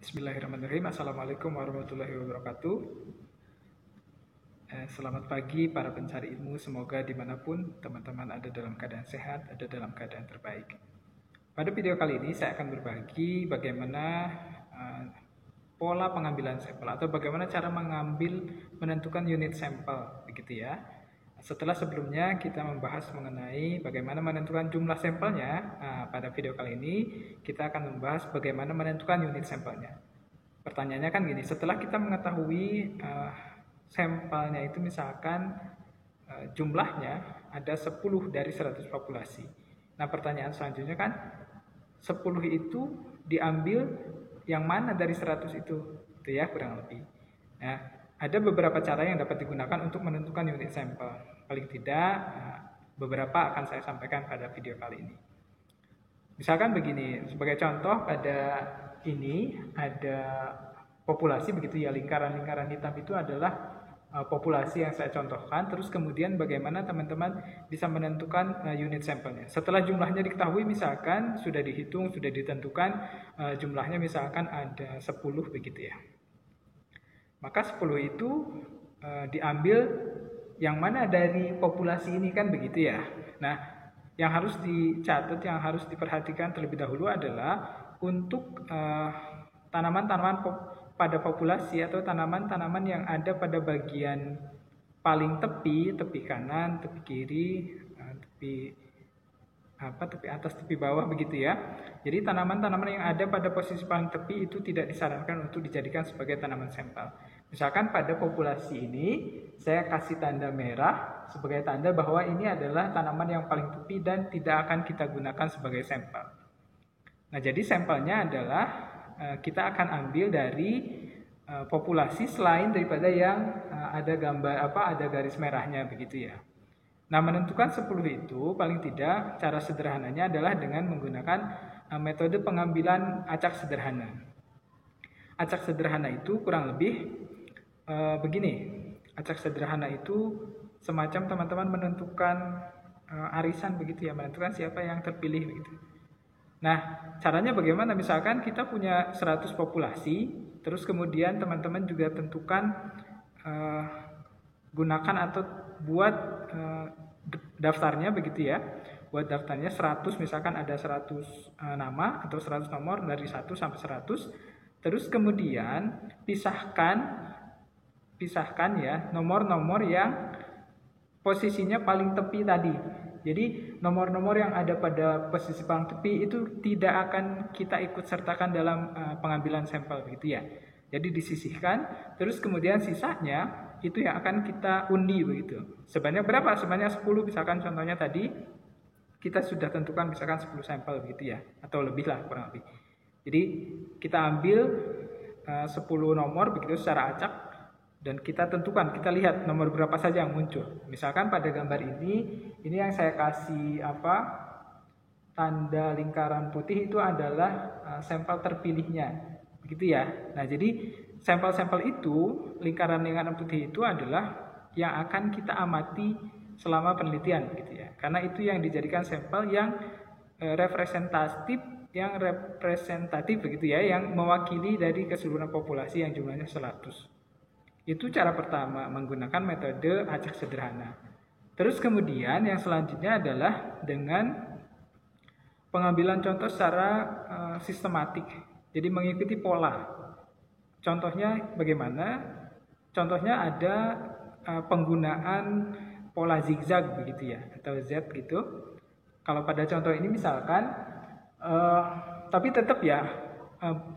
Bismillahirrahmanirrahim. Assalamualaikum warahmatullahi wabarakatuh. Selamat pagi para pencari ilmu. Semoga dimanapun teman-teman ada dalam keadaan sehat, ada dalam keadaan terbaik. Pada video kali ini saya akan berbagi bagaimana pola pengambilan sampel atau bagaimana cara menentukan unit sampel, begitu ya. Setelah sebelumnya kita membahas mengenai bagaimana menentukan jumlah sampelnya, pada video kali ini kita akan membahas bagaimana menentukan unit sampelnya. Pertanyaannya kan gini, setelah kita mengetahui sampelnya itu misalkan jumlahnya ada 10 dari 100 populasi. Nah, pertanyaan selanjutnya kan 10 itu diambil yang mana dari 100 itu ya kurang lebih. Nah, ada beberapa cara yang dapat digunakan untuk menentukan unit sampel. Paling tidak, beberapa akan saya sampaikan pada video kali ini. Misalkan begini, sebagai contoh pada ini ada populasi begitu ya, lingkaran-lingkaran hitam itu adalah populasi yang saya contohkan. Terus kemudian bagaimana teman-teman bisa menentukan unit sampelnya. Setelah jumlahnya diketahui, misalkan sudah dihitung, sudah ditentukan jumlahnya misalkan ada 10 begitu ya. Maka 10 itu diambil yang mana dari populasi ini kan begitu ya. Nah, yang harus dicatat, yang harus diperhatikan terlebih dahulu adalah untuk tanaman-tanaman pada populasi atau tanaman-tanaman yang ada pada bagian paling tepi kanan, tepi kiri, tepi atas, tepi bawah begitu ya. Jadi tanaman-tanaman yang ada pada posisi paling tepi itu tidak disarankan untuk dijadikan sebagai tanaman sampel. Misalkan pada populasi ini saya kasih tanda merah sebagai tanda bahwa ini adalah tanaman yang paling tepi dan tidak akan kita gunakan sebagai sampel. Nah, jadi sampelnya adalah kita akan ambil dari populasi selain daripada yang ada ada garis merahnya begitu ya. Nah, menentukan 10 itu paling tidak cara sederhananya adalah dengan menggunakan metode pengambilan acak sederhana. Acak sederhana itu kurang lebih begini. Acak sederhana itu semacam teman-teman menentukan arisan begitu ya, menentukan siapa yang terpilih begitu. Nah, caranya bagaimana? Misalkan kita punya 100 populasi, terus kemudian teman-teman juga tentukan gunakan atau buat daftarnya begitu ya. Buat daftarnya 100, misalkan ada 100 nama atau 100 nomor dari 1 sampai 100. Terus kemudian pisahkan ya nomor-nomor yang posisinya paling tepi tadi. Jadi nomor-nomor yang ada pada posisi paling tepi itu tidak akan kita ikut sertakan dalam pengambilan sampel begitu ya. Jadi disisihkan, terus kemudian sisanya itu yang akan kita undi begitu. Sebanyak berapa? Sebanyak 10 misalkan contohnya tadi kita sudah tentukan misalkan 10 sampel begitu ya, atau lebih lah kurang lebih. Jadi kita ambil 10 nomor begitu secara acak dan kita tentukan, kita lihat nomor berapa saja yang muncul. Misalkan pada gambar ini yang saya kasih tanda lingkaran putih itu adalah sampel terpilihnya. Begitu ya. Nah, jadi sampel-sampel itu, lingkaran-lingkaran putih itu adalah yang akan kita amati selama penelitian gitu ya. Karena itu yang dijadikan sampel yang representatif begitu ya, yang mewakili dari keseluruhan populasi yang jumlahnya 100. Itu cara pertama menggunakan metode acak sederhana. Terus kemudian yang selanjutnya adalah dengan pengambilan contoh secara sistematik. Jadi mengikuti pola. Contohnya bagaimana? Contohnya ada penggunaan pola zigzag begitu ya, atau Z gitu. Kalau pada contoh ini misalkan, tapi tetap ya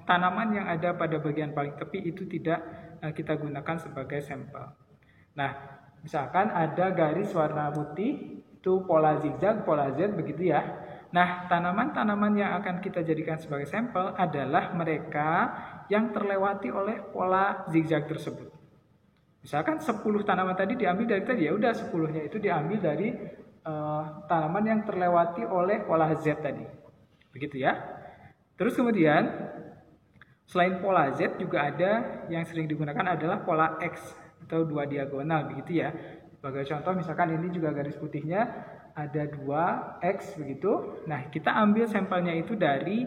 tanaman yang ada pada bagian paling tepi itu tidak kita gunakan sebagai sampel. Nah, misalkan ada garis warna putih itu pola zigzag, pola Z begitu ya. Nah, tanaman-tanaman yang akan kita jadikan sebagai sampel adalah mereka yang terlewati oleh pola zigzag tersebut. Misalkan 10 tanaman tadi diambil dari tadi, ya udah 10-nya itu diambil dari tanaman yang terlewati oleh pola Z tadi. Begitu ya. Terus kemudian selain pola Z juga ada yang sering digunakan adalah pola X atau 2 diagonal begitu ya. Sebagai contoh misalkan ini juga garis putihnya ada 2X begitu. Nah, kita ambil sampelnya itu dari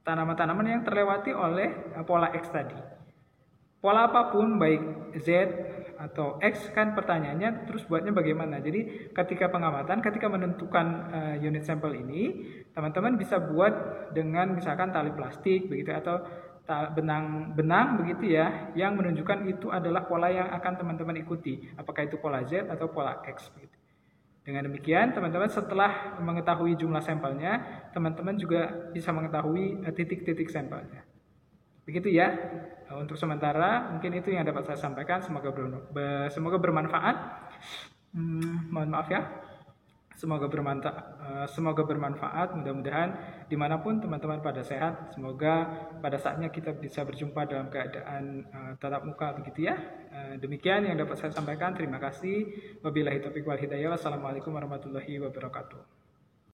tanaman-tanaman yang terlewati oleh pola X tadi. Pola apapun, baik Z atau X, kan pertanyaannya terus buatnya bagaimana. Jadi ketika pengamatan, ketika menentukan unit sampel ini, teman-teman bisa buat dengan misalkan tali plastik begitu, atau benang begitu ya, yang menunjukkan itu adalah pola yang akan teman-teman ikuti, apakah itu pola Z atau pola X begitu. Dengan demikian, teman-teman setelah mengetahui jumlah sampelnya, teman-teman juga bisa mengetahui titik-titik sampelnya. Begitu ya, untuk sementara mungkin itu yang dapat saya sampaikan. Semoga bermanfaat. Mohon maaf ya. Semoga bermanfaat. Mudah-mudahan dimanapun teman-teman pada sehat. Semoga pada saatnya kita bisa berjumpa dalam keadaan tatap muka begitu ya. Demikian yang dapat saya sampaikan. Terima kasih. Wabillahi taufiq wal hidayah. Wassalamualaikum warahmatullahi wabarakatuh.